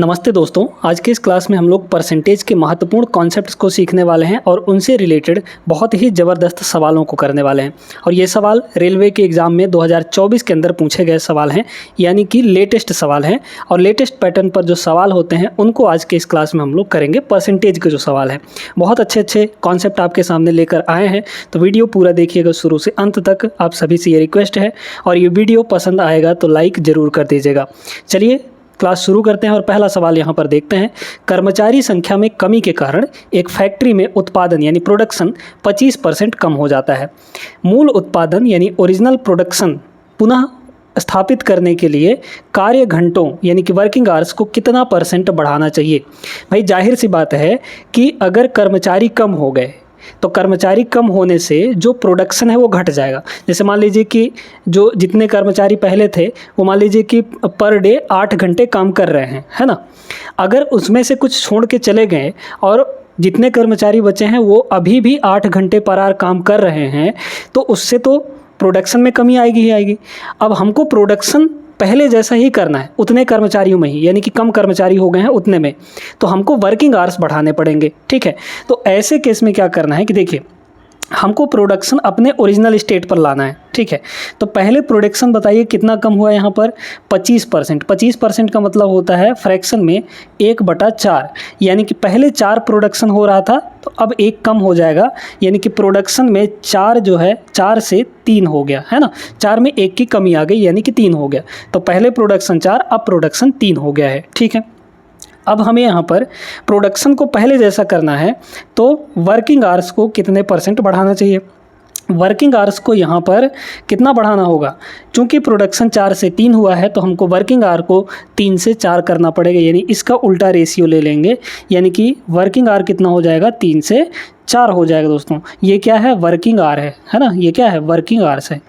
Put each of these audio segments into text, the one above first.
नमस्ते दोस्तों, आज के इस क्लास में हम लोग परसेंटेज के महत्वपूर्ण कॉन्सेप्ट्स को सीखने वाले हैं और उनसे रिलेटेड बहुत ही ज़बरदस्त सवालों को करने वाले हैं। और ये सवाल रेलवे के एग्ज़ाम में 2024 के अंदर पूछे गए सवाल हैं, यानी कि लेटेस्ट सवाल हैं। और लेटेस्ट पैटर्न पर जो सवाल होते हैं उनको आज के इस क्लास में हम लोग करेंगे। परसेंटेज के जो सवाल हैं, बहुत अच्छे कॉन्सेप्ट आपके सामने लेकर आए हैं, तो वीडियो पूरा देखिएगा शुरू से अंत तक। आप सभी से ये रिक्वेस्ट है, और ये वीडियो पसंद आएगा तो लाइक ज़रूर कर दीजिएगा। चलिए क्लास शुरू करते हैं और पहला सवाल यहाँ पर देखते हैं। कर्मचारी संख्या में कमी के कारण एक फैक्ट्री में उत्पादन यानी प्रोडक्शन 25% कम हो जाता है। मूल उत्पादन यानी ओरिजिनल प्रोडक्शन पुनः स्थापित करने के लिए कार्य घंटों यानी कि वर्किंग आवर्स को कितना % बढ़ाना चाहिए। भाई जाहिर सी बात है कि अगर कर्मचारी कम हो गए तो कर्मचारी कम होने से जो प्रोडक्शन है वो घट जाएगा। जैसे मान लीजिए कि जो जितने कर्मचारी पहले थे वो मान लीजिए कि पर डे 8 घंटे काम कर रहे हैं, है ना। अगर उसमें से कुछ छोड़ के चले गए और जितने कर्मचारी बचे हैं वो अभी भी 8 घंटे पर आवर काम कर रहे हैं, तो उससे तो प्रोडक्शन में कमी आएगी ही आएगी। अब हमको प्रोडक्शन पहले जैसा ही करना है, उतने कर्मचारियों में ही, यानी कि कम कर्मचारी हो गए हैं उतने में, तो हमको वर्किंग आवर्स बढ़ाने पड़ेंगे। ठीक है, तो ऐसे केस में क्या करना है कि देखिए, हमको प्रोडक्शन अपने ओरिजिनल स्टेट पर लाना है। ठीक है, तो पहले प्रोडक्शन बताइए कितना कम हुआ यहाँ पर 25%। 25% का मतलब होता है फ्रैक्शन में 1/4, यानी कि पहले 4 प्रोडक्शन हो रहा था तो अब 1 कम हो जाएगा, यानी कि प्रोडक्शन में 4 जो है 4 से 3 हो गया, है ना। 4 में 1 की कमी आ गई, यानी कि 3 हो गया। तो पहले प्रोडक्शन 4, अब प्रोडक्शन 3 हो गया है। ठीक है, अब हमें यहाँ पर प्रोडक्शन को पहले जैसा करना है तो वर्किंग आवर्स को कितने % बढ़ाना चाहिए। वर्किंग आवर्स को यहाँ पर कितना बढ़ाना होगा, चूँकि प्रोडक्शन 4 से 3 हुआ है तो हमको वर्किंग आवर को 3 से 4 करना पड़ेगा, यानी इसका उल्टा रेशियो ले लेंगे, यानी कि वर्किंग आवर कितना हो जाएगा 3 से 4 हो जाएगा। दोस्तों ये क्या है, वर्किंग आवर है ना, ये क्या है, वर्किंग आवर्स है।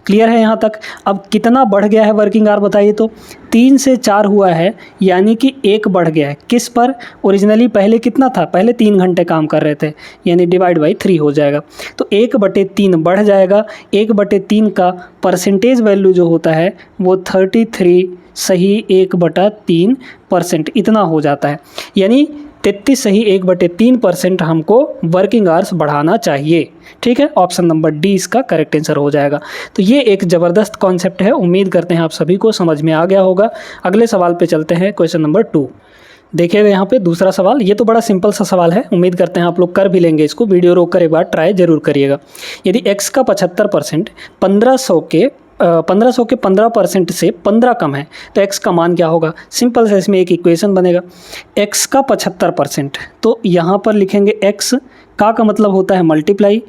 क्लियर है यहाँ तक। अब कितना बढ़ गया है वर्किंग आवर बताइए, तो 3 से 4 हुआ है, यानी कि 1 बढ़ गया है। किस पर, ओरिजिनली पहले कितना था, पहले 3 घंटे काम कर रहे थे, यानी डिवाइड बाई 3 हो जाएगा, तो 1/3 बढ़ जाएगा। 1/3 का परसेंटेज वैल्यू जो होता है वो 33 सही 1/3% इतना हो जाता है, यानी 33 सही 1/3% हमको वर्किंग आवर्स बढ़ाना चाहिए। ठीक है, ऑप्शन नंबर डी इसका करेक्ट आंसर हो जाएगा। तो ये एक ज़बरदस्त कॉन्सेप्ट है, उम्मीद करते हैं आप सभी को समझ में आ गया होगा। अगले सवाल पे चलते हैं, क्वेश्चन नंबर 2। देखिएगा यहाँ पे दूसरा सवाल, ये तो बड़ा सिंपल सा सवाल है, उम्मीद करते हैं आप लोग कर भी लेंगे इसको। वीडियो रोक कर एक बार ट्राई जरूर करिएगा। यदि x का 75% 1500 के 15% से 15 कम है तो x का मान क्या होगा। सिंपल से इसमें एक इक्वेशन बनेगा, x का 75%, तो यहाँ पर लिखेंगे x का मतलब होता है मल्टीप्लाई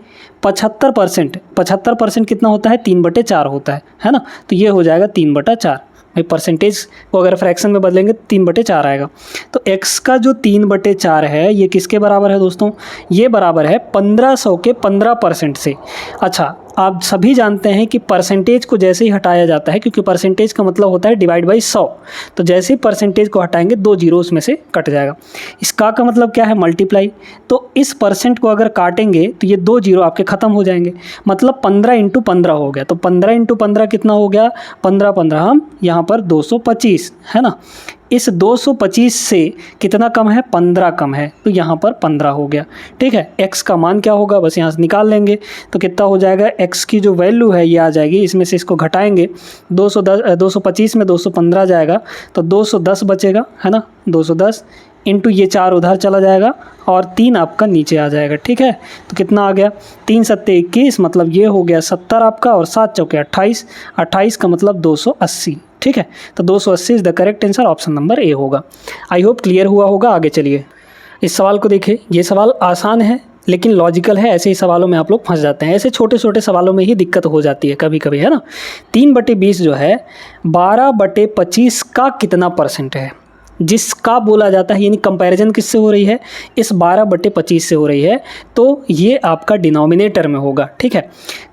75% कितना होता है 3/4 होता है ना। तो ये हो जाएगा 3/4। भाई परसेंटेज को अगर फ्रैक्शन में बदलेंगे 3/4 आएगा। तो x का जो 3/4 है ये किसके बराबर है दोस्तों, ये बराबर है 1500 के 15% से। अच्छा, आप सभी जानते हैं कि परसेंटेज को जैसे ही हटाया जाता है, क्योंकि परसेंटेज का मतलब होता है डिवाइड बाई 100, तो जैसे ही परसेंटेज को हटाएंगे 2 जीरो उसमें से कट जाएगा। इसका का मतलब क्या है, मल्टीप्लाई। तो इस % को अगर काटेंगे तो ये 2 जीरो आपके ख़त्म हो जाएंगे, मतलब 15 × 15 हो गया। तो 15 × 15 कितना हो गया, 15 हम यहाँ पर 225, है ना। इस 225 से कितना कम है, 15 कम है, तो यहाँ पर 15 हो गया। ठीक है, x का मान क्या होगा बस यहाँ से निकाल लेंगे, तो कितना हो जाएगा, x की जो वैल्यू है ये आ जाएगी, इसमें से इसको घटाएंगे 225 में 215 जाएगा तो 210 बचेगा, है ना। 210 इंटू ये 4 उधर चला जाएगा और 3 आपका नीचे आ जाएगा। ठीक है, तो कितना आ गया, 3 सत्ते 21, मतलब ये हो गया 70 आपका, और 7 चौके 28, 28 का मतलब 280। ठीक है, तो 280 is the correct answer, option number A होगा। आई होप क्लियर हुआ होगा। आगे चलिए, इस सवाल को देखिए, ये सवाल आसान है लेकिन लॉजिकल है। ऐसे ही सवालों में आप लोग फंस जाते हैं, ऐसे छोटे छोटे सवालों में ही दिक्कत हो जाती है कभी कभी, है ना। 3/20 जो है 12/25 का कितना % है, जिसका बोला जाता है, यानी कंपैरिजन किससे हो रही है, इस 12/25 से हो रही है, तो ये आपका डिनोमिनेटर में होगा। ठीक है,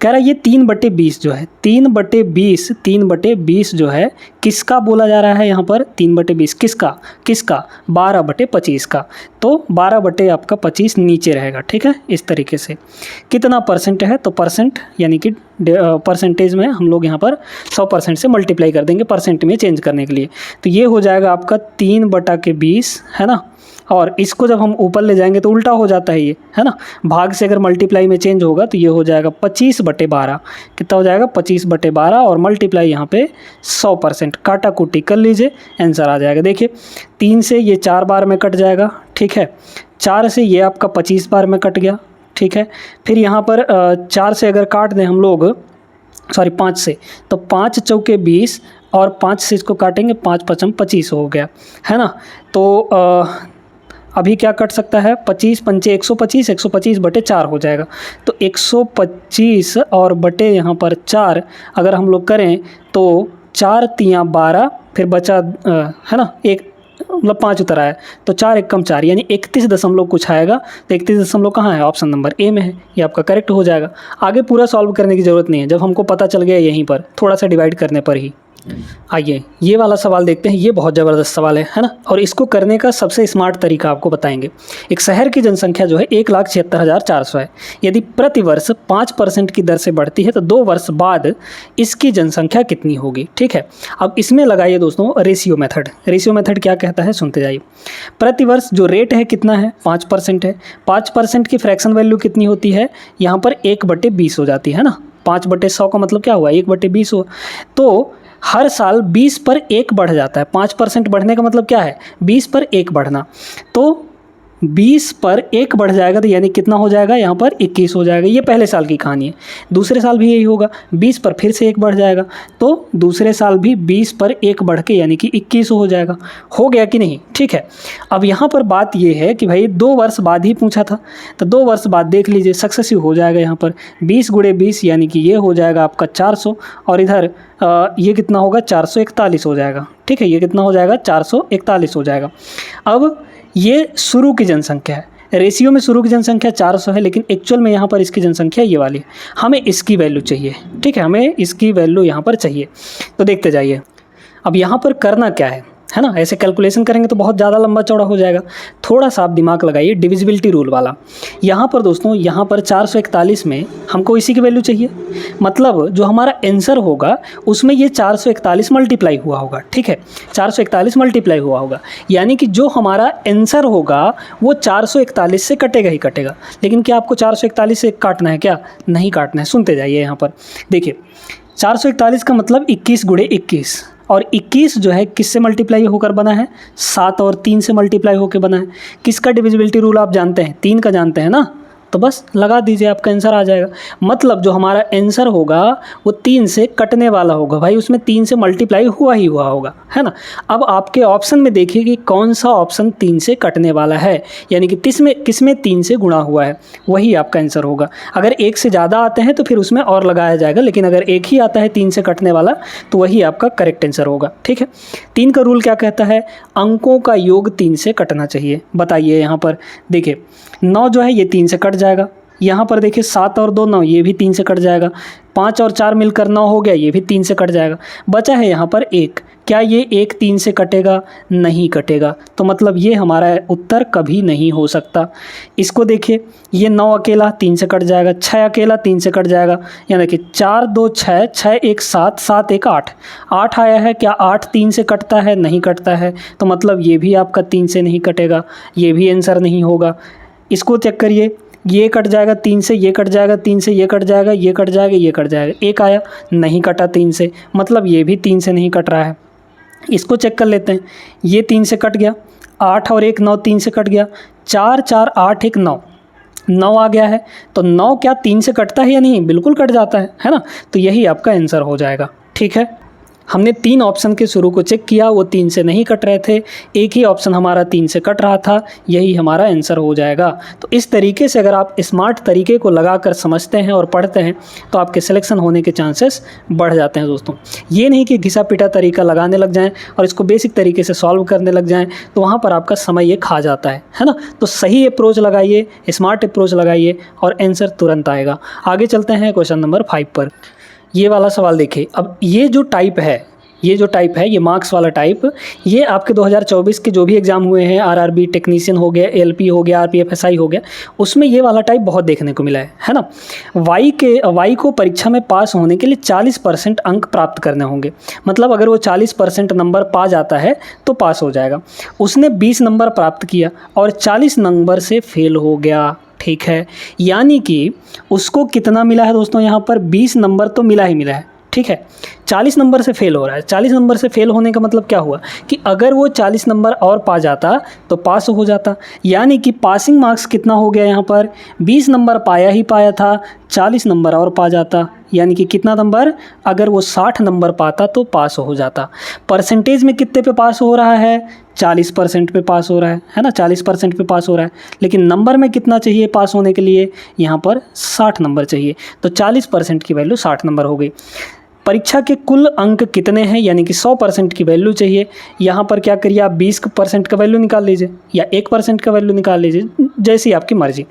कह रहा है ये 3/20 जो है, 3/20 जो है किसका बोला जा रहा है यहाँ पर, 3/20 किसका 12/25 का, तो 12/25 नीचे रहेगा। ठीक है, इस तरीके से कितना % है, तो % यानी कि परसेंटेज में हम लोग यहाँ पर 100% से मल्टीप्लाई कर देंगे परसेंट में चेंज करने के लिए। तो ये हो जाएगा आपका 3/20, है ना। और इसको जब हम ऊपर ले जाएंगे तो उल्टा हो जाता है ये, है ना। भाग से अगर मल्टीप्लाई में चेंज होगा तो ये हो जाएगा 25/12। कितना हो जाएगा 25/12 और मल्टीप्लाई यहाँ पे 100%। काटा कुटी कर लीजिए, आंसर आ जाएगा। देखिए 3 से ये 4 बार में कट जाएगा, ठीक है। 4 से ये आपका 25 बार में कट गया, ठीक है। फिर यहाँ पर 4 से अगर काट दें हम लोग, सॉरी 5 से, तो 5 चौके 20 और 5 से इसको काटेंगे 5 5 25 हो गया, है ना। तो अभी क्या कट सकता है, 25 पंचे 125, 125/4 हो जाएगा। तो 125 और बटे यहाँ पर 4 अगर हम लोग करें तो 4 तियाँ 12, फिर बचा है ना, एक मतलब 5 उतर आया, तो 4 एकम 4 यानी 31 दशमलव कुछ आएगा। तो 31 दशमलव कहाँ है, ऑप्शन नंबर ए में है, ये आपका करेक्ट हो जाएगा। आगे पूरा सॉल्व करने की ज़रूरत नहीं है, जब हमको पता चल गया यहीं पर थोड़ा सा डिवाइड करने पर ही। आइए ये वाला सवाल देखते हैं, ये बहुत ज़बरदस्त सवाल है ना। और इसको करने का सबसे स्मार्ट तरीका आपको बताएंगे। एक शहर की जनसंख्या जो है 1,76,400 है। यदि प्रतिवर्ष 5% की दर से बढ़ती है तो 2 वर्ष बाद इसकी जनसंख्या कितनी होगी, ठीक है। अब इसमें लगाइए दोस्तों रेशियो मेथड। रेशियो मेथड क्या कहता है, सुनते जाइए। प्रतिवर्ष जो रेट है कितना है, 5% है। 5% की फ्रैक्शन वैल्यू कितनी होती है, यहाँ पर 1/20 हो जाती है ना। 5/100 का मतलब क्या हुआ, 1/20 हुआ। तो हर साल 20 पर 1 बढ़ जाता है। 5% बढ़ने का मतलब क्या है, 20 पर 1 बढ़ना। तो 20 पर 1 बढ़ जाएगा तो यानी कितना हो जाएगा, यहाँ पर 21 हो जाएगा। ये पहले साल की कहानी है। दूसरे साल भी यही होगा, 20 पर फिर से 1 बढ़ जाएगा, तो दूसरे साल भी 20 पर 1 बढ़ के यानी कि 21 हो जाएगा। हो गया कि नहीं, ठीक है। अब यहाँ पर बात ये है कि भाई 2 वर्ष बाद ही पूछा था, तो 2 वर्ष बाद देख लीजिए सक्सेसिव हो जाएगा। यहाँ पर 20 × 20 यानी कि ये हो जाएगा आपका 400, और इधर ये कितना होगा, 441 हो जाएगा, ठीक है। ये कितना हो जाएगा, 441 हो जाएगा। अब ये शुरू की जनसंख्या है, रेशियो में शुरू की जनसंख्या 400 है, लेकिन एक्चुअल में यहाँ पर इसकी जनसंख्या ये वाली है। हमें इसकी वैल्यू चाहिए, ठीक है, हमें इसकी वैल्यू यहाँ पर चाहिए। तो देखते जाइए। अब यहाँ पर करना क्या है ना। ऐसे कैलकुलेशन करेंगे तो बहुत ज़्यादा लंबा चौड़ा हो जाएगा। थोड़ा सा आप दिमाग लगाइए, डिविजिबिलिटी रूल वाला। यहाँ पर दोस्तों, यहाँ पर 441 में हमको इसी की वैल्यू चाहिए। मतलब जो हमारा आंसर होगा उसमें ये 441 मल्टीप्लाई हुआ होगा, ठीक है। 441 मल्टीप्लाई हुआ होगा, यानी कि जो हमारा आंसर होगा वो 441 से कटेगा ही कटेगा। लेकिन क्या आपको 441 से काटना है, क्या नहीं काटना है। सुनते जाइए। यहाँ पर देखिए 441 का मतलब 21 × 21, और 21 जो है किससे मल्टीप्लाई होकर बना है, 7 और 3 से मल्टीप्लाई होकर बना है। किसका डिविजिबिलिटी रूल आप जानते हैं, 3 का जानते हैं ना। तो बस लगा दीजिए, आपका आंसर आ जाएगा। मतलब जो हमारा आंसर होगा वो 3 से कटने वाला होगा भाई, उसमें 3 से मल्टीप्लाई हुआ ही हुआ होगा, है ना। अब आपके ऑप्शन में देखिए कि कौन सा ऑप्शन 3 से कटने वाला है, यानी कि किसमें 3 से गुणा हुआ है, वही आपका आंसर होगा। अगर 1 से ज़्यादा आते हैं तो फिर उसमें और लगाया जाएगा, लेकिन अगर 1 ही आता है 3 से कटने वाला तो वही आपका करेक्ट आंसर होगा, ठीक है। 3 का रूल क्या कहता है, अंकों का योग 3 से कटना चाहिए। बताइए यहाँ पर देखिए 9 जो है ये 3 से कट जाएगा। यहाँ पर देखिए 7 और 2 9, ये भी 3 से कट जाएगा। 5 और 4 मिलकर 9 हो गया, ये भी 3 से कट जाएगा। बचा है यहाँ पर 1। क्या ये 1 3 से कटेगा, नहीं कटेगा। तो मतलब ये हमारा उत्तर कभी नहीं हो सकता। इसको देखिए, ये 9 अकेला 3 से कट जाएगा, 6 अकेला 3 से कट जाएगा। यानी कि 4 2 6, 6 1 7, 7 1 8, 8 आया है। क्या 8 3 से कटता है, नहीं कटता है। तो मतलब ये भी आपका 3 से नहीं कटेगा, ये भी आंसर नहीं होगा। इसको चेक करिए, ये कट जाएगा 3 से, ये कट जाएगा 3 से, ये कट जाएगा, ये कट जाएगा, ये कट जाएगा। 1 आया, नहीं कटा 3 से, मतलब ये भी 3 से नहीं कट रहा है। इसको चेक कर लेते हैं, ये 3 से कट गया, 8 और 1 9, 3 से कट गया। 4 4 8 1 9, 9 आ गया है। तो 9 क्या 3 से कटता है या नहीं, बिल्कुल कट जाता है ना। तो यही आपका आंसर हो जाएगा, ठीक है। हमने 3 ऑप्शन के शुरू को चेक किया, वो 3 से नहीं कट रहे थे। एक ही ऑप्शन हमारा 3 से कट रहा था, यही हमारा आंसर हो जाएगा। तो इस तरीके से अगर आप स्मार्ट तरीके को लगाकर समझते हैं और पढ़ते हैं तो आपके सिलेक्शन होने के चांसेस बढ़ जाते हैं दोस्तों। ये नहीं कि घिसा पिटा तरीका लगाने लग जाएं और इसको बेसिक तरीके से सॉल्व करने लग जाएं, तो वहाँ पर आपका समय ये खा जाता है ना। तो सही अप्रोच लगाइए, स्मार्ट अप्रोच लगाइए और आंसर तुरंत आएगा। आगे चलते हैं क्वेश्चन नंबर 5 पर। ये वाला सवाल देखिए। अब ये जो टाइप है ये जो टाइप है, ये मार्क्स वाला टाइप, ये आपके 2024 के जो भी एग्ज़ाम हुए हैं, आरआरबी टेक्नीशियन हो गया, एलपी हो गया, आरपीएफएसआई हो गया, उसमें ये वाला टाइप बहुत देखने को मिला है ना। वाई को परीक्षा में पास होने के लिए 40% अंक प्राप्त करने होंगे। मतलब अगर वो 40% नंबर पा जाता है तो पास हो जाएगा। उसने 20 नंबर प्राप्त किया और 40 नंबर से फेल हो गया, ठीक है। यानी कि उसको कितना मिला है दोस्तों, यहाँ पर 20 नंबर तो मिला ही मिला है, ठीक है। 40 नंबर से फेल हो रहा है। 40 नंबर से फेल होने का मतलब क्या हुआ कि अगर वो 40 नंबर और पा जाता तो पास हो जाता। यानी कि पासिंग मार्क्स कितना हो गया यहाँ पर, 20 नंबर पाया ही पाया था, 40 नंबर और पा जाता, यानी कि कितना नंबर, अगर वो 60 नंबर पाता तो पास हो जाता। परसेंटेज में कितने पे पास हो रहा है, 40% पे पास हो रहा है ना, 40% पे पास हो रहा है। लेकिन नंबर में कितना चाहिए पास होने के लिए, यहाँ पर 60 नंबर चाहिए। तो 40% की वैल्यू 60 नंबर हो गई। परीक्षा के कुल अंक कितने हैं, यानी कि 100% की वैल्यू चाहिए। यहाँ पर क्या करिए आप 20% का वैल्यू निकाल लीजिए या 1% का वैल्यू निकाल लीजिए, जैसी आपकी मर्जी।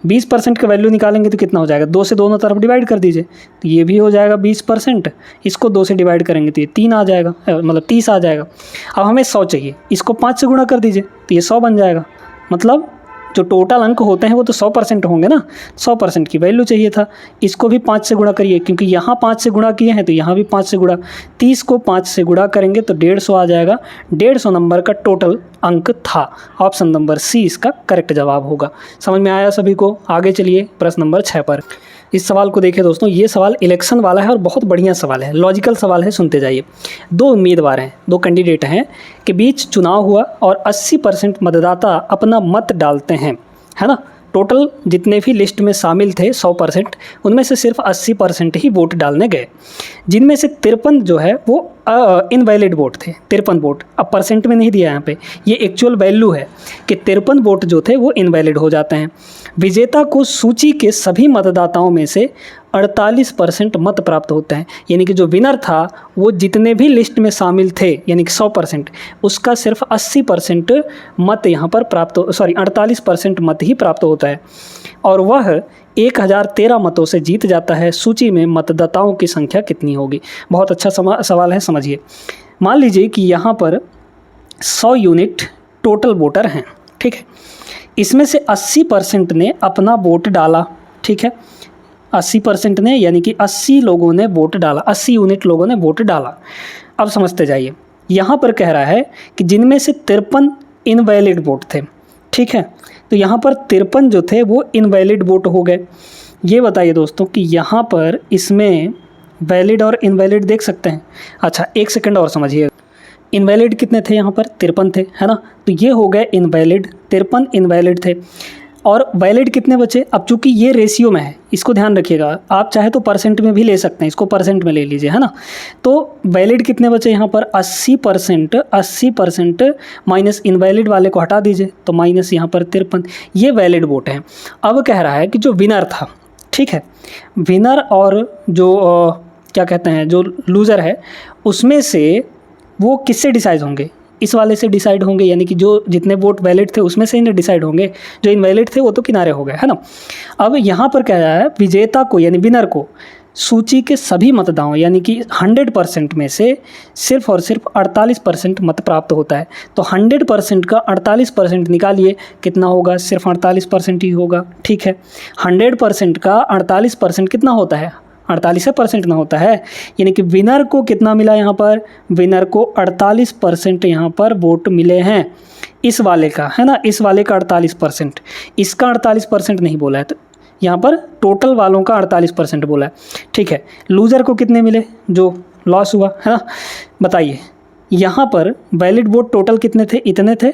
20% का वैल्यू निकालेंगे तो कितना हो जाएगा, 2 से दोनों तरफ डिवाइड कर दीजिए, तो ये भी हो जाएगा 20%। इसको 2 से डिवाइड करेंगे तो ये 3 आ जाएगा, मतलब 30 आ जाएगा। अब हमें 100 चाहिए, इसको 5 से गुणा कर दीजिए तो ये 100 बन जाएगा। मतलब जो टोटल अंक होते हैं वो तो 100% होंगे ना, 100% की वैल्यू चाहिए था। इसको भी 5 से गुणा करिए, क्योंकि यहाँ 5 से गुणा किए हैं तो यहाँ भी 5 से गुणा, 30 को 5 से गुणा करेंगे तो 150 आ जाएगा। 150 नंबर का टोटल अंक था। ऑप्शन नंबर सी इसका करेक्ट जवाब होगा। समझ में आया सभी को। आगे चलिए प्रश्न नंबर 6 पर। इस सवाल को देखिए दोस्तों, ये सवाल इलेक्शन वाला है और बहुत बढ़िया सवाल है, लॉजिकल सवाल है, सुनते जाइए। 2 उम्मीदवार हैं, 2 कैंडिडेट हैं के बीच चुनाव हुआ और 80% मतदाता अपना मत डालते हैं, है ना। टोटल जितने भी लिस्ट में शामिल थे 100%, उनमें से सिर्फ 80% ही वोट डालने गए, जिनमें से 53 जो है वो इनवैलिड वोट थे। 53 वोट, अब परसेंट में नहीं दिया यहाँ पे, ये एक्चुअल वैल्यू है कि 53 वोट जो थे वो इनवैलिड हो जाते हैं। विजेता को सूची के सभी मतदाताओं में से 48% मत प्राप्त होते हैं। यानी कि जो विनर था वो जितने भी लिस्ट में शामिल थे, यानी कि 100%, उसका सिर्फ 80% मत यहाँ पर प्राप्त 48% मत ही प्राप्त होता है और वह 1013 मतों से जीत जाता है। सूची में मतदाताओं की संख्या कितनी होगी। बहुत अच्छा सवाल है, समझिए। मान लीजिए कि यहाँ पर 100 यूनिट टोटल वोटर हैं, ठीक है। इसमें से 80% ने अपना वोट डाला, ठीक है। 80% ने, यानी कि 80 लोगों ने वोट डाला, 80 यूनिट लोगों ने वोट डाला। अब समझते जाइए, यहाँ पर कह रहा है कि जिनमें से 53 इनवैलिड वोट थे, ठीक है। तो यहाँ पर 53 जो थे वो इनवैलिड वोट हो गए। ये बताइए दोस्तों कि यहाँ पर इसमें वैलिड और इनवैलिड देख सकते हैं। अच्छा, 1 सेकंड और समझिए। इनवैलिड कितने थे, यहाँ पर 53 थे, है ना। तो ये हो गए इनवैलिड, 53 इनवैलिड थे और वैलिड कितने बचे। अब चूंकि ये रेशियो में है, इसको ध्यान रखिएगा, आप चाहे तो परसेंट में भी ले सकते हैं, इसको परसेंट में ले लीजिए, है ना। तो वैलिड कितने बचे यहाँ पर 80% माइनस इनवैलिड वाले को हटा दीजिए तो माइनस यहाँ पर 53, ये वैलिड वोट हैं। अब कह रहा है कि जो विनर था, ठीक है, विनर और जो क्या कहते हैं जो लूज़र है, उसमें से वो किससे डिसाइड होंगे, इस वाले से डिसाइड होंगे। यानी कि जो जितने वोट वैलिड थे उसमें से इन्हें डिसाइड होंगे, जो इनवैलिड थे वो तो किनारे हो गए, है ना। अब यहाँ पर क्या है, विजेता को यानी विनर को सूची के सभी मतदाताओं यानी कि 100% में से सिर्फ और सिर्फ 48% मत प्राप्त होता है। तो 100% का 48% निकालिए, कितना होगा, सिर्फ 48% ही होगा, ठीक है। 100% का 48% कितना होता है, 48% ना होता है। यानी कि विनर को कितना मिला, यहाँ पर विनर को 48% यहाँ पर वोट मिले हैं, इस वाले का, है ना, इस वाले का 48%, इसका 48% नहीं बोला है, तो यहाँ पर टोटल वालों का 48% बोला है, ठीक है। लूज़र को कितने मिले, जो लॉस हुआ, है ना। बताइए, यहाँ पर वैलिड वोट टोटल कितने थे, इतने थे,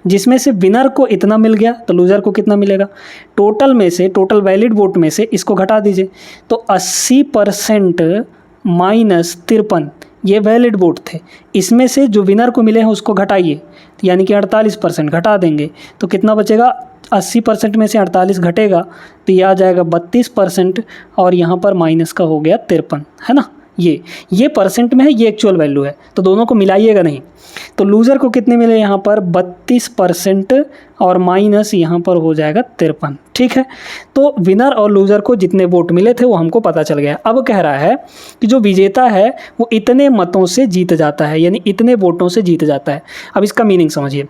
जिसमें से विनर को इतना मिल गया तो लूज़र को कितना मिलेगा। टोटल में से, टोटल वैलिड वोट में से इसको घटा दीजिए तो 80% माइनस 53 ये वैलिड वोट थे, इसमें से जो विनर को मिले हैं उसको घटाइए, यानी कि 48% घटा देंगे तो कितना बचेगा, 80% में से 48 घटेगा तो ये आ जाएगा 32% और यहाँ पर माइनस का हो गया 53, है ना। ये परसेंट में है, ये एक्चुअल वैल्यू है, तो दोनों को मिलाइएगा नहीं। तो लूज़र को कितने मिले यहाँ पर 32% और माइनस यहाँ पर हो जाएगा 53, ठीक है। तो विनर और लूज़र को जितने वोट मिले थे वो हमको पता चल गया। अब कह रहा है कि जो विजेता है वो इतने मतों से जीत जाता है, यानी इतने वोटों से जीत जाता है। अब इसका मीनिंग समझिए,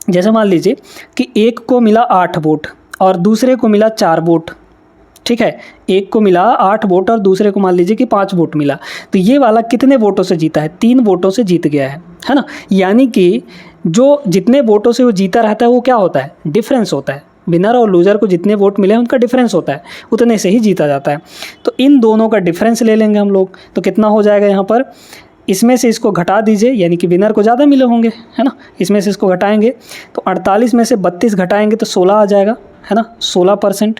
जैसे मान लीजिए कि एक को मिला 8 वोट और दूसरे को मिला 4 वोट, ठीक है। एक को मिला 8 वोट और दूसरे को मान लीजिए कि 5 वोट मिला, तो ये वाला कितने वोटों से जीता है? 3 वोटों से जीत गया है ना। यानी कि जो जितने वोटों से वो जीता रहता है वो क्या होता है? डिफरेंस होता है। विनर और लूज़र को जितने वोट मिले हैं उनका डिफरेंस होता है, उतने से ही जीता जाता है। तो इन दोनों का डिफरेंस ले लेंगे हम लोग, तो कितना हो जाएगा यहाँ पर? इसमें से इसको घटा दीजिए, यानी कि विनर को ज़्यादा मिले होंगे, है ना। इसमें से इसको घटाएंगे तो 48 में से 32 घटाएंगे तो 16 आ जाएगा, है ना, 16%।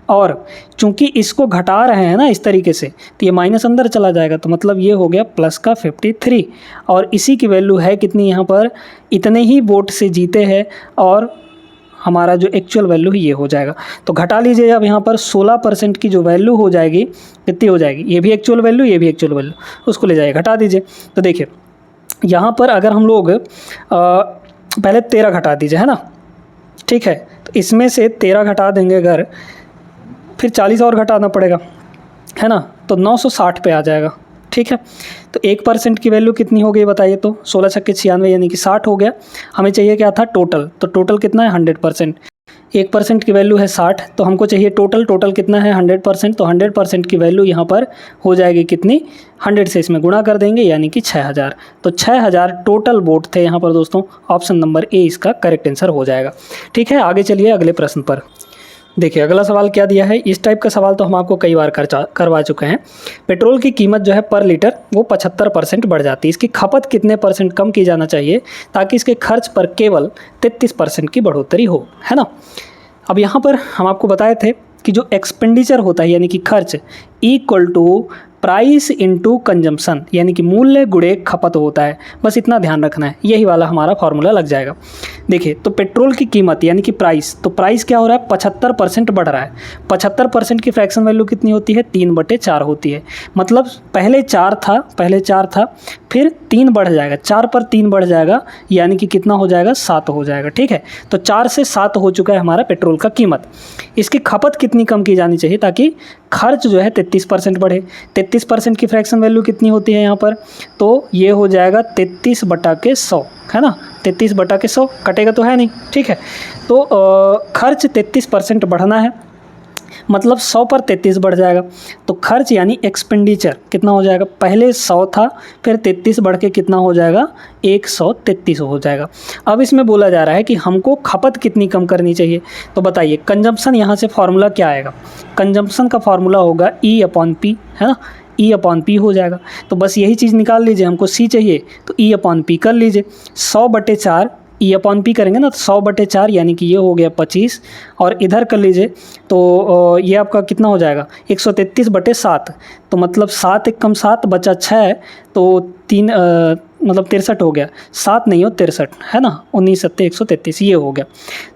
और चूंकि इसको घटा रहे हैं ना इस तरीके से, तो ये माइनस अंदर चला जाएगा, तो मतलब ये हो गया प्लस का 53। और इसी की वैल्यू है कितनी यहाँ पर? इतने ही वोट से जीते हैं, और हमारा जो एक्चुअल वैल्यू है ये हो जाएगा। तो घटा लीजिए अब यहाँ पर 16% की जो वैल्यू हो जाएगी कितनी हो जाएगी? ये भी एक्चुअल वैल्यू, ये भी एक्चुअल वैल्यू, उसको ले जाइए घटा दीजिए। तो देखिए यहाँ पर अगर हम लोग पहले 13 घटा दीजिए, है ना, ठीक है। तो इसमें से 13 घटा देंगे अगर, फिर 40 और घटाना पड़ेगा, है ना, तो 960 पे आ जाएगा, ठीक है। तो 1% की वैल्यू कितनी हो गई बताइए? तो 16 छक्के 96 यानी कि 60 हो गया। हमें चाहिए क्या था? टोटल। तो टोटल कितना है? 100%। 1% की वैल्यू है 60, तो हमको चाहिए टोटल कितना है? 100%। तो 100% की वैल्यू यहाँ पर हो जाएगी कितनी? 100 से इसमें गुणा कर देंगे, यानी कि 6000। तो 6000 टोटल वोट थे यहाँ पर दोस्तों। ऑप्शन नंबर ए इसका करेक्ट आंसर हो जाएगा, ठीक है। आगे चलिए अगले प्रश्न पर। देखिए अगला सवाल क्या दिया है। इस टाइप का सवाल तो हम आपको कई बार करवा चुके हैं। पेट्रोल की कीमत जो है पर लीटर वो 75% बढ़ जाती है। इसकी खपत कितने % कम की जाना चाहिए ताकि इसके खर्च पर केवल 33% की बढ़ोतरी हो, है ना। अब यहाँ पर हम आपको बताए थे कि जो एक्सपेंडिचर होता है यानी कि खर्च equal to price into consumption, यानी कि मूल्य गुणे खपत होता है। बस इतना ध्यान रखना है, यही वाला हमारा फॉर्मूला लग जाएगा। देखिए तो पेट्रोल की कीमत यानी कि प्राइस, तो प्राइस क्या हो रहा है? 75% बढ़ रहा है। 75% की फ्रैक्शन वैल्यू कितनी होती है? 3/4 होती है। मतलब पहले 4 था, फिर 3 बढ़ जाएगा, 4 पर 3 बढ़ जाएगा, यानी कि कितना हो जाएगा? 7 हो जाएगा, ठीक है। तो 4 से 7 हो चुका है हमारा पेट्रोल का कीमत। इसकी खपत कितनी कम की जानी चाहिए ताकि खर्च जो है 33% बढ़े? 33% की फ्रैक्शन वैल्यू कितनी होती है यहाँ पर? तो ये हो जाएगा 33/100, है ना। 33/100 कटेगा तो है नहीं, ठीक है। तो खर्च 33% बढ़ना है, मतलब 100 पर 33 बढ़ जाएगा। तो खर्च यानी एक्सपेंडिचर कितना हो जाएगा? पहले 100 था, फिर 33 बढ़ के कितना हो जाएगा? 133 हो जाएगा। अब इसमें बोला जा रहा है कि हमको खपत कितनी कम करनी चाहिए। तो बताइए कंजम्पशन यहाँ से फार्मूला क्या आएगा? कंजम्पशन का फार्मूला होगा E/P, है ना। E/P हो जाएगा। तो बस यही चीज़ निकाल लीजिए, हमको C चाहिए तो E/P कर लीजिए। 100/4 E/P करेंगे ना तो 100/4 यानी कि ये हो गया 25, और इधर कर लीजिए तो ये आपका कितना हो जाएगा? 133/7। तो मतलब 7 × 7 बचा 6, तो 3 मतलब 63 हो गया। 7 नहीं हो 63, है ना। 19 × 7 133 ये हो गया।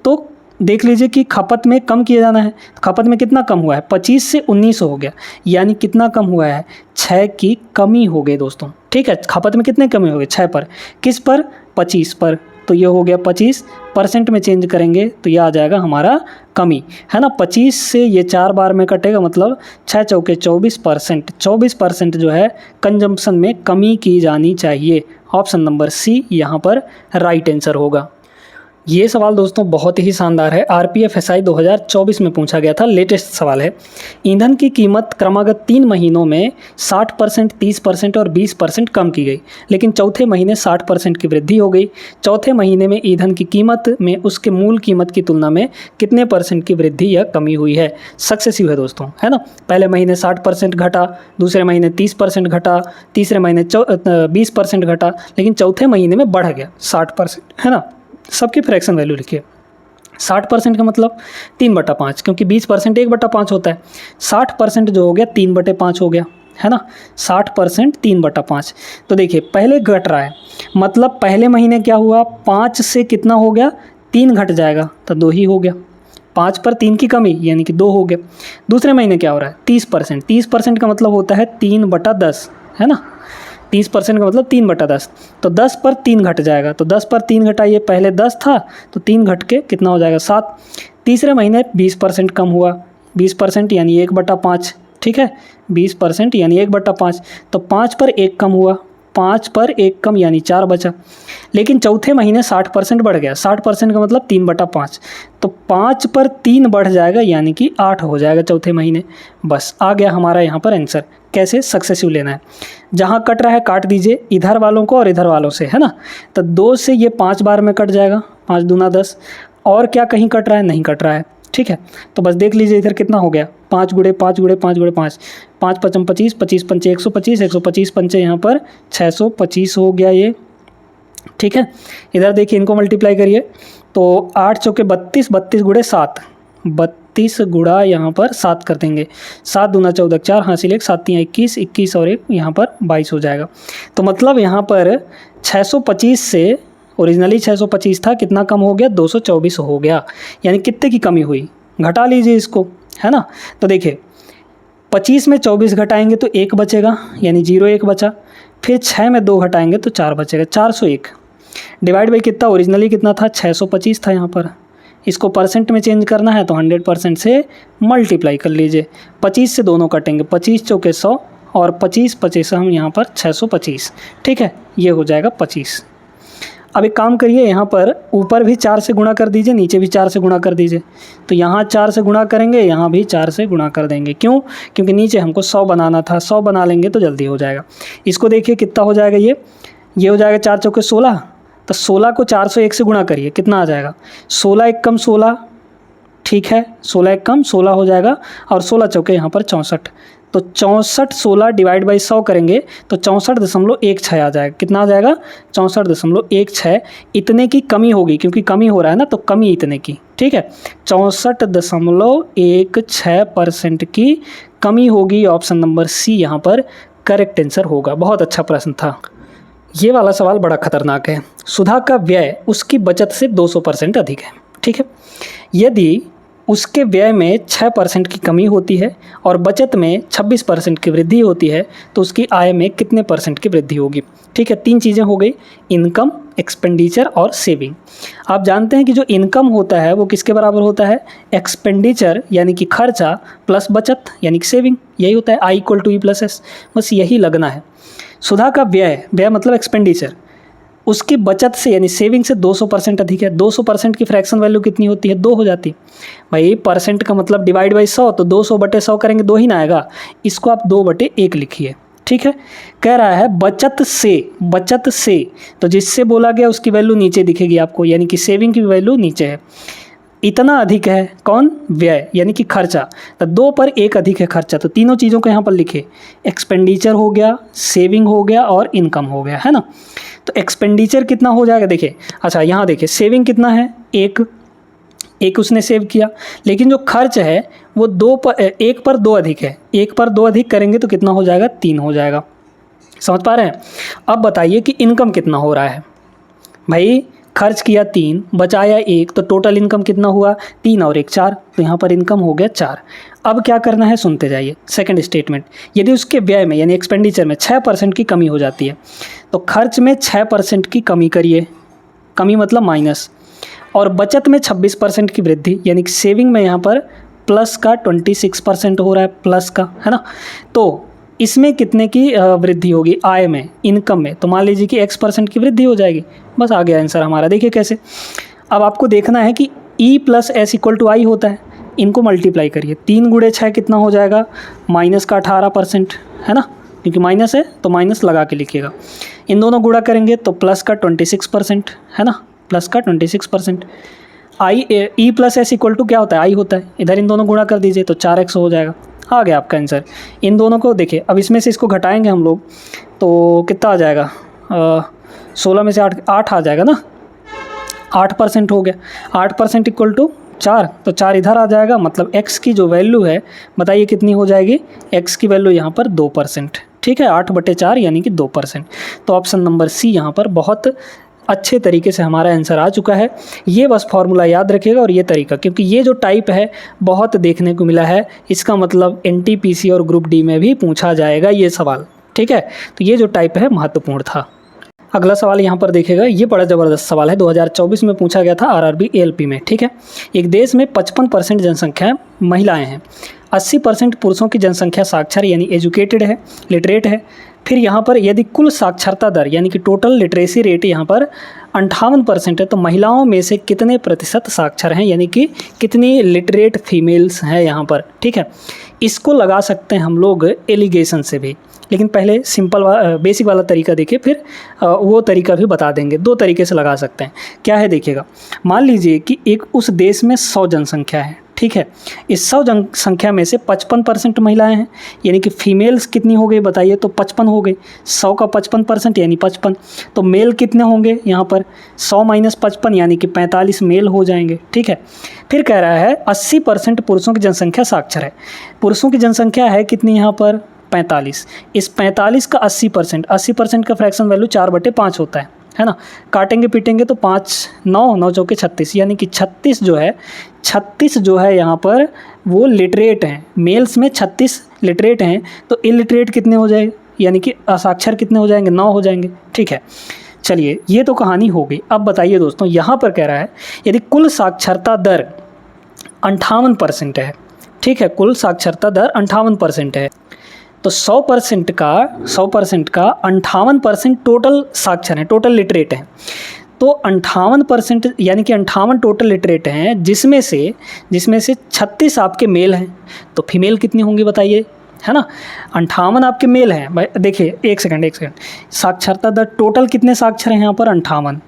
तो देख लीजिए कि खपत में कम किया जाना है। खपत में कितना कम हुआ है? 25 से 19 हो गया, यानी कितना कम हुआ है? 6 की कमी हो गई दोस्तों, ठीक है। खपत में कितने कमी हो गए? 6 पर। किस पर? 25 पर। तो ये हो गया 25%। में चेंज करेंगे तो ये आ जाएगा हमारा कमी, है ना। 25 से ये 4 बार में कटेगा, मतलब 6 चौके 24%। 24% जो है कंजम्पशन में कमी की जानी चाहिए। ऑप्शन नंबर सी यहाँ पर राइट आंसर होगा। ये सवाल दोस्तों बहुत ही शानदार है। RPFSI 2024 में पूछा गया था, लेटेस्ट सवाल है। ईंधन की कीमत क्रमागत 3 महीनों में 60%, 30% और 20% कम की गई, लेकिन चौथे महीने 60% की वृद्धि हो गई। चौथे महीने में ईंधन की कीमत में उसके मूल कीमत की तुलना में कितने % की वृद्धि या कमी हुई है? सक्सेसिव है दोस्तों, है ना। पहले महीने 60% घटा, दूसरे महीने 30% घटा, तीसरे महीने 20% घटा, लेकिन चौथे महीने में बढ़ गया 60%, है ना। सबकी फ्रैक्शन वैल्यू लिखिए। 60% का मतलब 3/5, क्योंकि 20% 1/5 होता है। 60% जो हो गया 3/5 हो गया, है ना। 60% 3/5। तो देखिए पहले घट रहा है, मतलब पहले महीने क्या हुआ? 5 से कितना हो गया? 3 घट जाएगा तो 2 ही हो गया। 5 पर 3 की कमी यानी कि 2 हो गया। दूसरे महीने क्या हो रहा है? 30%। 30% का मतलब होता है 3/10, है ना। 30% का मतलब 3/10, तो 10 पर 3 घट जाएगा, तो 10 पर 3 घटाइए, पहले 10 था तो 3 घट के कितना हो जाएगा 7। तीसरे महीने 20% कम हुआ, 20% यानी 1/5, ठीक है, 20% यानी 1/5, तो 5 पर 1 कम हुआ, 5 पर 1 कम यानी 4 बचा। लेकिन चौथे महीने 60% बढ़ गया, 60% का मतलब 3/5, तो 5 पर 3 बढ़ जाएगा यानी कि 8 हो जाएगा चौथे महीने। बस आ गया हमारा यहाँ पर आंसर। कैसे? सक्सेसिव लेना है, जहाँ कट रहा है काट दीजिए, इधर वालों को और इधर वालों से, है ना। तो 2 से ये 5 बार में कट जाएगा, 5 दूना 10, और क्या कहीं कट रहा है? नहीं कट रहा है, ठीक है। तो बस देख लीजिए इधर कितना हो गया, 5 गुणे 5 गुणे 5 गुणे 5, 5 पचम 25, 25 पंचे 125, 125 पंचे यहाँ पर 625 हो गया ये, ठीक है। इधर देखिए इनको मल्टीप्लाई करिए, तो 8 चौके 32, 32 गुणे 7, 32 गुणा यहाँ पर 7 कर देंगे, 7 दूना 14, 4 हासिल 1, 7 21, 21 और 1 यहाँ पर 22 हो जाएगा। तो मतलब यहाँ पर 625 से ओरिजिनली 625 था, कितना कम हो गया? 224 हो गया, यानी कितने की कमी हुई? घटा लीजिए इसको, है ना। तो देखिए 25 में 24 घटाएंगे तो 1 बचेगा, यानी 0 1 बचा, फिर 6 में 2 घटाएंगे तो 4 बचेगा, 401 डिवाइड बाई कितना? ओरिजिनली कितना था? 625 था यहाँ पर, इसको परसेंट में चेंज करना है तो 100% से मल्टीप्लाई कर लीजिए, 25 से दोनों कटेंगे, 25 चौके 100 और 25 25 हम यहाँ पर 625, ठीक है, ये हो जाएगा 25। अब एक काम करिए, यहाँ पर ऊपर भी 4 से गुणा कर दीजिए, नीचे भी 4 से गुणा कर दीजिए, तो यहाँ 4 से गुणा करेंगे, यहाँ भी 4 से गुणा कर देंगे। क्यों? क्योंकि नीचे हमको 100 बनाना था, 100 बना लेंगे तो जल्दी हो जाएगा। इसको देखिए कितना हो जाएगा, ये हो जाएगा 4 चौके 16, तो 16 को 401 से गुणा करिए, कितना आ जाएगा? 16 एक कम 16, ठीक है, 16 एक कम 16 हो जाएगा, और 16 चौके यहाँ पर 64, तो 64 16 डिवाइड बाई 100 करेंगे तो 64.16 आ जाएगा। कितना आ जाएगा? 64.16। इतने की कमी होगी, क्योंकि कमी हो रहा है ना, तो कमी इतने की, ठीक है, 64.16% की कमी होगी। ऑप्शन नंबर सी यहाँ पर करेक्ट आंसर होगा। बहुत अच्छा प्रश्न था। ये वाला सवाल बड़ा खतरनाक है। सुधा का व्यय उसकी बचत से 200% अधिक है, ठीक है। यदि उसके व्यय में 6% की कमी होती है और बचत में 26% की वृद्धि होती है, तो उसकी आय में कितने % की वृद्धि होगी? ठीक है, 3 चीज़ें हो गई, इनकम, एक्सपेंडिचर और सेविंग। आप जानते हैं कि जो इनकम होता है वो किसके बराबर होता है? एक्सपेंडिचर यानी कि खर्चा प्लस बचत यानी कि सेविंग, यही होता है I = E+S। बस यही लगना है। सुधा का व्यय मतलब एक्सपेंडिचर, उसकी बचत से यानी सेविंग से 200% अधिक है। 200% की फ्रैक्शन वैल्यू कितनी होती है? 2 हो जाती है। भाई परसेंट का मतलब डिवाइड बाई 100, तो 200/100 करेंगे 2 ही ना आएगा, इसको आप 2/1 लिखिए, ठीक है। कह रहा है बचत से, तो जिससे बोला गया उसकी वैल्यू नीचे दिखेगी आपको, यानी कि सेविंग की वैल्यू नीचे है। इतना अधिक है कौन? व्यय यानी कि खर्चा, तो 2 पर 1 अधिक है खर्चा, तो तीनों चीज़ों को यहाँ पर लिखे, एक्सपेंडिचर हो गया, सेविंग हो गया और इनकम हो गया, है ना। तो एक्सपेंडिचर कितना हो जाएगा? देखिए, अच्छा यहाँ देखिए सेविंग कितना है? 1 उसने सेव किया, लेकिन जो खर्च है वो 1 पर 2 अधिक है। 1 पर 2 अधिक करेंगे तो कितना हो जाएगा? 3 हो जाएगा। समझ पा रहे हैं? अब बताइए कि इनकम कितना हो रहा है। भाई खर्च किया 3, बचाया 1, तो टोटल इनकम कितना हुआ? 3 और 1 4, तो यहाँ पर इनकम हो गया 4। अब क्या करना है सुनते जाइए। सेकंड स्टेटमेंट, यदि उसके व्यय में यानी एक्सपेंडिचर में 6% की कमी हो जाती है, तो खर्च में 6% की कमी करिए, कमी मतलब माइनस, और बचत में 26% की वृद्धि यानी कि सेविंग में यहाँ पर प्लस का 26% हो रहा है, प्लस का, है ना। तो इसमें कितने की वृद्धि होगी? आय में, इनकम में, तो मान लीजिए कि X% की वृद्धि हो जाएगी। बस आ गया आंसर हमारा। देखिए कैसे। अब आपको देखना है कि E+S = I होता है, इनको मल्टीप्लाई करिए। 3 गुणे 6 कितना हो जाएगा? माइनस का 18%, है ना, क्योंकि माइनस है तो माइनस लगा के लिखिएगा। इन दोनों गुणा करेंगे तो प्लस का 26%, है ना, प्लस का 26%। E+S = क्या होता है? I होता है। इधर इन दोनों गुणा कर दीजिए तो 4x हो जाएगा। आ गया आपका आंसर। इन दोनों को देखिए, अब इसमें से इसको घटाएंगे हम लोग तो कितना आ जाएगा? 16 में से 8 आ जाएगा ना, 8% हो गया। 8% = 4, तो 4 इधर आ जाएगा, मतलब x की जो वैल्यू है बताइए कितनी हो जाएगी? x की वैल्यू यहाँ पर 2%, ठीक है, 8/4 यानी कि 2%। तो ऑप्शन नंबर सी यहाँ पर बहुत अच्छे तरीके से हमारा आंसर आ चुका है। ये बस फॉर्मूला याद रखिएगा और ये तरीका, क्योंकि ये जो टाइप है बहुत देखने को मिला है, इसका मतलब NTPC और ग्रुप डी में भी पूछा जाएगा ये सवाल। ठीक है, तो ये जो टाइप है महत्वपूर्ण था। अगला सवाल यहाँ पर देखिएगा, ये बड़ा ज़बरदस्त सवाल है, 2024 में पूछा गया था आरआरबी एएलपी में। ठीक है, एक देश में 55% जनसंख्या महिलाएं हैं, 80% पुरुषों की जनसंख्या साक्षर यानी एजुकेटेड है, लिटरेट है। फिर यहाँ पर यदि कुल साक्षरता दर यानी कि टोटल लिटरेसी रेट यहाँ पर 58% है, तो महिलाओं में से कितने प्रतिशत साक्षर हैं, यानी कि कितनी लिटरेट फीमेल्स हैं यहाँ पर। ठीक है, इसको लगा सकते हैं हम लोग एलिगेशन से भी, लेकिन पहले सिंपल बेसिक वाला तरीका देखिए, फिर वो तरीका भी बता देंगे। दो तरीके से लगा सकते हैं। क्या है देखिएगा, मान लीजिए कि एक उस देश में 100 जनसंख्या है। ठीक है, इस 100 जनसंख्या में से 55% महिलाएं हैं, यानी कि फीमेल्स कितनी हो गई बताइए, तो 55 हो गई। 100 का 55% यानी 55, तो मेल कितने होंगे यहाँ पर, 100 - 55 यानी कि 45 मेल हो जाएंगे। ठीक है, फिर कह रहा है 80% पुरुषों की जनसंख्या साक्षर है। पुरुषों की जनसंख्या है कितनी यहाँ पर, 45। इस 45 का 80% का फ्रैक्शन वैल्यू 4/5 होता है ना। काटेंगे पीटेंगे तो 5 9 9 चौके 36, यानी कि 36 जो है यहाँ पर वो लिटरेट हैं। मेल्स में 36 लिटरेट हैं, तो इलिटरेट कितने हो जाएंगे, यानी कि असाक्षर कितने हो जाएंगे, 9 हो जाएंगे। ठीक है, चलिए ये तो कहानी हो गई। अब बताइए दोस्तों, यहाँ पर कह रहा है यदि कुल साक्षरता दर 58% है। ठीक है, कुल साक्षरता दर 58% है, तो 100% का 58% टोटल साक्षर हैं, टोटल लिटरेट हैं। तो 58% यानी कि 58 टोटल लिटरेट हैं, जिसमें से 36 आपके मेल हैं, तो फीमेल कितनी होंगी बताइए, है ना। 58 आपके मेल हैं भाई, देखिए एक सेकंड, साक्षरता दर टोटल कितने साक्षर हैं यहाँ पर 58,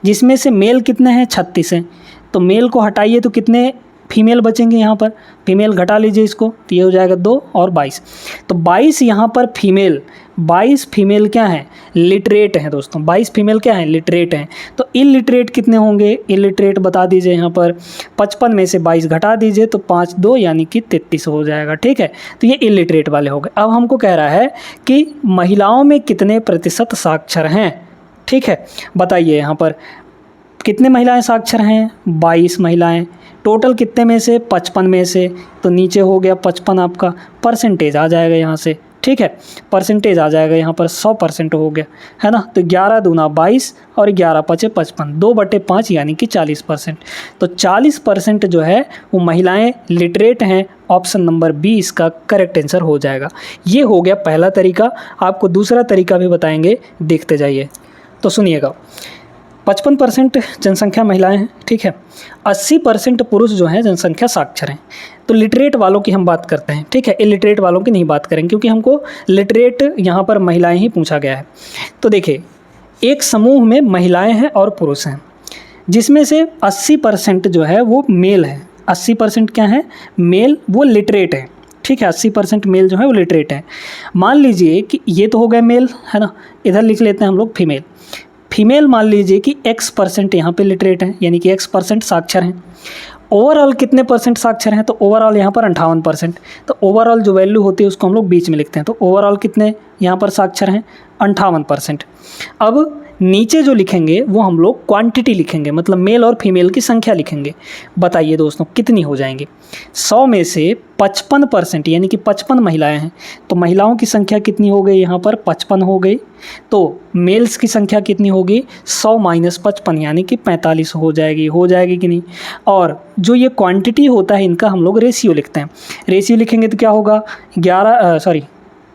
जिसमें से मेल कितने हैं 36 हैं, तो मेल को हटाइए तो कितने फीमेल बचेंगे यहाँ पर, फीमेल घटा लीजिए इसको, तो ये हो जाएगा 2 और 22, तो 22 यहाँ पर फीमेल, 22 फीमेल क्या हैं, लिटरेट हैं दोस्तों। 22 फीमेल क्या हैं, लिटरेट हैं। तो इलिटरेट कितने होंगे, इलिटरेट बता दीजिए यहाँ पर, 55 में से 22 घटा दीजिए तो 5 2 यानी कि 33 हो जाएगा। ठीक है, तो ये इलिटरेट वाले हो गए। अब हमको कह रहा है कि महिलाओं में कितने प्रतिशत साक्षर हैं। ठीक है, बताइए यहाँ पर कितने महिलाएं साक्षर हैं, 22 महिलाएं। टोटल कितने में से, 55 में से, तो नीचे हो गया 55 आपका, परसेंटेज आ जाएगा यहाँ से। ठीक है, परसेंटेज आ जाएगा यहाँ पर 100% हो गया, है ना। तो 11 दूना 22 और 11 पचे 55, 2/5 यानी कि 40%। तो 40% जो है वो महिलाएं लिटरेट हैं। ऑप्शन नंबर बी इसका करेक्ट आंसर हो जाएगा। ये हो गया पहला तरीका। आपको दूसरा तरीका भी बताएंगे, देखते जाइए। तो सुनिएगा, 55% जनसंख्या महिलाएं हैं। ठीक है, 80% पुरुष जो हैं जनसंख्या साक्षर हैं। तो लिटरेट वालों की हम बात करते हैं। ठीक है, इलिटरेट वालों की नहीं बात करेंगे, क्योंकि हमको लिटरेट यहाँ पर महिलाएं ही पूछा गया है। तो देखिए, एक समूह में महिलाएं हैं और पुरुष हैं, जिसमें से 80% जो है वो मेल है। 80% क्या है, मेल, वो लिटरेट है। ठीक है, 80% मेल जो है वो लिटरेट है। मान लीजिए कि ये तो हो गए मेल, है ना, इधर लिख लेते हैं हम लोग फीमेल। फीमेल मान लीजिए कि X% यहाँ पे लिटरेट हैं, यानी कि X% साक्षर हैं। ओवरऑल कितने परसेंट साक्षर हैं, तो ओवरऑल यहाँ पर 58%। तो ओवरऑल जो वैल्यू होती है उसको हम लोग बीच में लिखते हैं। तो ओवरऑल कितने यहाँ पर साक्षर हैं, 58%। अब नीचे जो लिखेंगे वो हम लोग क्वांटिटी लिखेंगे, मतलब मेल और फीमेल की संख्या लिखेंगे। बताइए दोस्तों कितनी हो जाएंगी। 100 में से 55% यानी कि 55 महिलाएं हैं, तो महिलाओं की संख्या कितनी हो गई यहाँ पर, 55 हो गई। तो मेल्स की संख्या कितनी होगी, 100 - 55 यानी कि 45 हो जाएगी कि नहीं। और जो ये क्वांटिटी होता है इनका हम लोग रेशियो लिखते हैं। रेशियो लिखेंगे तो क्या होगा,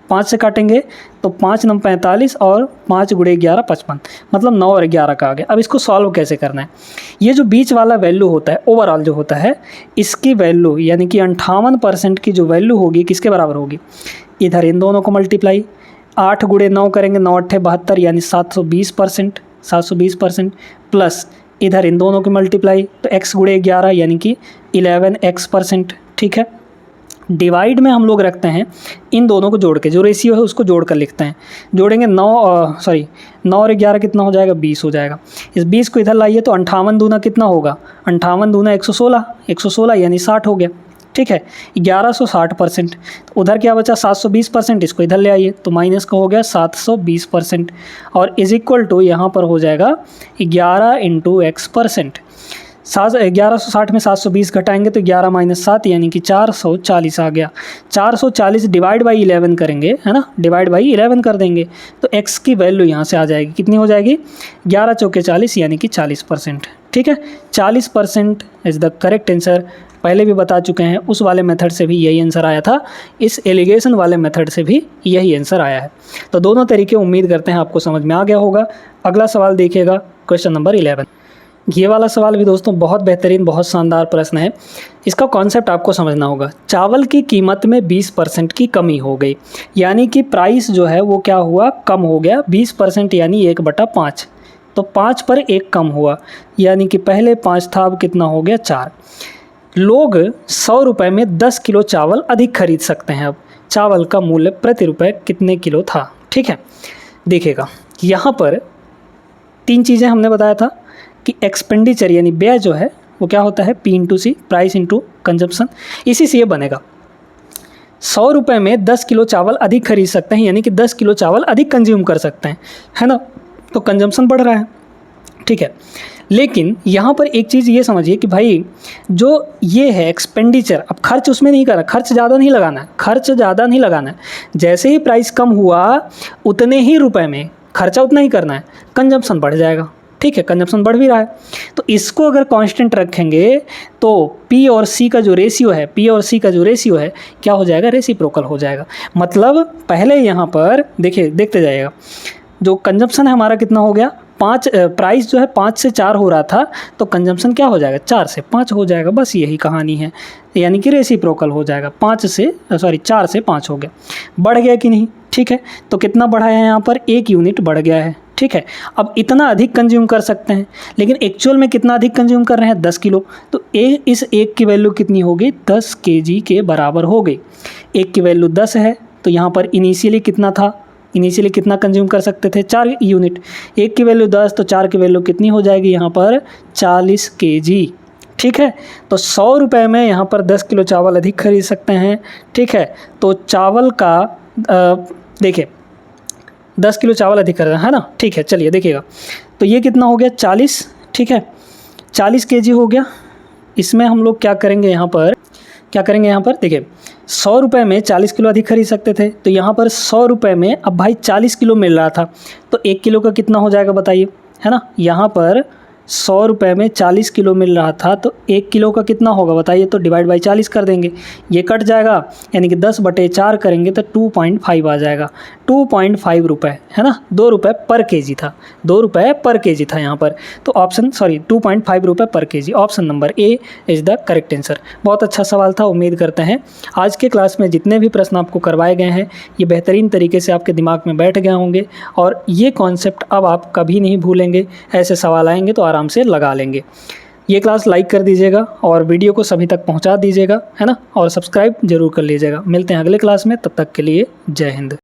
5 से काटेंगे तो 5 9 45 और 5 × 11 55, मतलब 9 और 11 का आ गया। अब इसको सॉल्व कैसे करना है, ये जो बीच वाला वैल्यू होता है ओवरऑल जो होता है, इसकी वैल्यू यानी कि 58% की जो वैल्यू होगी किसके बराबर होगी, इधर इन दोनों को मल्टीप्लाई 8 × 9 करेंगे, 9 × 8 72 यानी 720%, प्लस इधर इन दोनों की मल्टीप्लाई तो x × 11 यानी कि 11x%। ठीक है, डिवाइड में हम लोग रखते हैं इन दोनों को जोड़ के, जो रेशियो है उसको जोड़ कर लिखते हैं। जोड़ेंगे 9 और 11 कितना हो जाएगा, 20 हो जाएगा। इस 20 को इधर लाइए तो 58 दूना कितना होगा, 58 दूना 116 यानी 60 हो गया। ठीक है, 1160%। तो उधर क्या बचा 720%, इसको इधर ले आइए तो माइनस का हो गया 720%, और इज इक्वल टू यहाँ पर हो जाएगा 11 × X%। 1160 में 720 घटाएंगे तो 11 माइनस 7 यानी कि 440 आ गया। 440 डिवाइड बाई 11 करेंगे, है ना, डिवाइड बाई 11 कर देंगे तो x की वैल्यू यहाँ से आ जाएगी, कितनी हो जाएगी, 11 चौके 40 यानी कि 40%। ठीक है, 40% इज़ द करेक्ट आंसर। पहले भी बता चुके हैं, उस वाले मेथड से भी यही आंसर आया था, इस एलिगेशन वाले मेथड से भी यही आंसर आया है। तो दोनों तरीके उम्मीद करते हैं आपको समझ में आ गया होगा। अगला सवाल देखिएगा, क्वेश्चन नंबर 11। ये वाला सवाल भी दोस्तों बहुत बेहतरीन, बहुत शानदार प्रश्न है। इसका कॉन्सेप्ट आपको समझना होगा। चावल की कीमत में 20% की कमी हो गई, यानी कि प्राइस जो है वो क्या हुआ, कम हो गया 20%, यानी 1/5। तो 5 पर 1 कम हुआ, यानी कि पहले 5 था, अब कितना हो गया, 4। लोग 100 रुपये में 10 किलो चावल अधिक खरीद सकते हैं। अब चावल का मूल्य प्रति रुपये कितने किलो था। ठीक है, देखिएगा यहाँ पर 3 चीज़ें हमने बताया था कि एक्सपेंडिचर यानी व्यय जो है वो क्या होता है, P/C, प्राइस इंटू कंजम्पशन। इसी से ये बनेगा 100 रुपये में 10 किलो चावल अधिक खरीद सकते हैं, यानी कि 10 किलो चावल अधिक कंज्यूम कर सकते हैं, है ना, तो कंजम्पशन बढ़ रहा है। ठीक है, लेकिन यहाँ पर एक चीज़ ये समझिए कि भाई जो ये है एक्सपेंडिचर, अब खर्च उसमें नहीं करना, खर्च ज़्यादा नहीं लगाना है, खर्च ज़्यादा नहीं लगाना है। जैसे ही प्राइस कम हुआ उतने ही रुपए में खर्चा उतना ही करना है, कंजम्पशन बढ़ जाएगा। ठीक है, कंजम्पशन बढ़ भी रहा है, तो इसको अगर कांस्टेंट रखेंगे तो P और C का जो रेशियो है, P और C का जो रेशियो है क्या हो जाएगा, रेसिप्रोकल हो जाएगा। मतलब पहले यहाँ पर देखिए, देखते जाइएगा, जो कंजम्पशन है हमारा कितना हो गया, 5, प्राइस जो है 5 से 4 हो रहा था, तो कंजम्पशन क्या हो जाएगा, 4 से 5 हो जाएगा। बस यही कहानी है, यानी कि रेसिप्रोकल हो जाएगा। 4 से 5 हो गया, बढ़ गया कि नहीं। ठीक है, तो कितना बढ़ा है यहाँ पर, 1 यूनिट बढ़ गया है। ठीक है, अब इतना अधिक कंज्यूम कर सकते हैं, लेकिन एक्चुअल में कितना अधिक कंज्यूम कर रहे हैं, 10 किलो। तो इस 1 की वैल्यू कितनी होगी, 10 kg के बराबर हो गई। 1 की वैल्यू 10 है, तो यहाँ पर इनिशियली कितना था, इनिशियली कितना कंज्यूम कर सकते थे, 4 यूनिट। 1 की वैल्यू 10, तो 4 की वैल्यू कितनी हो जाएगी यहाँ पर, 40 kg। ठीक है, तो 100 रुपये में यहाँ पर 10 किलो चावल अधिक खरीद सकते हैं। ठीक है, तो चावल का देखिए 10 किलो चावल अधिक कर रहे हैं, है ना। ठीक है, चलिए देखिएगा, तो ये कितना हो गया, 40। ठीक है, 40 kg हो गया। इसमें हम लोग क्या करेंगे, यहाँ पर क्या करेंगे, यहाँ पर देखिए 100 रुपये में 40 किलो अधिक खरीद सकते थे, तो यहाँ पर 100 रुपये में अब भाई 40 किलो मिल रहा था, तो 1 किलो का कितना हो जाएगा बताइए, है ना। यहाँ पर 100 रुपये में 40 किलो मिल रहा था, तो 1 किलो का कितना होगा बताइए, तो डिवाइड बाई 40 कर देंगे, ये कट जाएगा, यानी कि 10/4 करेंगे तो 2.5 आ जाएगा। 2.5 रुपये, है ना, 2 रुपये पर केजी था, 2 रुपये पर केजी था यहाँ पर। तो 2.5 रुपये पर KG, option number A is the correct answer. बहुत अच्छा सवाल था, उम्मीद करते हैं आज के क्लास में जितने भी प्रश्न आपको करवाए गए हैं ये बेहतरीन तरीके से आपके दिमाग में बैठ गए होंगे, और ये कॉन्सेप्ट अब आप कभी नहीं भूलेंगे। ऐसे सवाल आएंगे तो आराम से लगा लेंगे। ये क्लास लाइक कर दीजिएगा और वीडियो को सभी तक पहुंचा दीजिएगा, है ना, और सब्सक्राइब जरूर कर लीजिएगा। मिलते हैं अगले क्लास में, तब तक के लिए जय हिंद।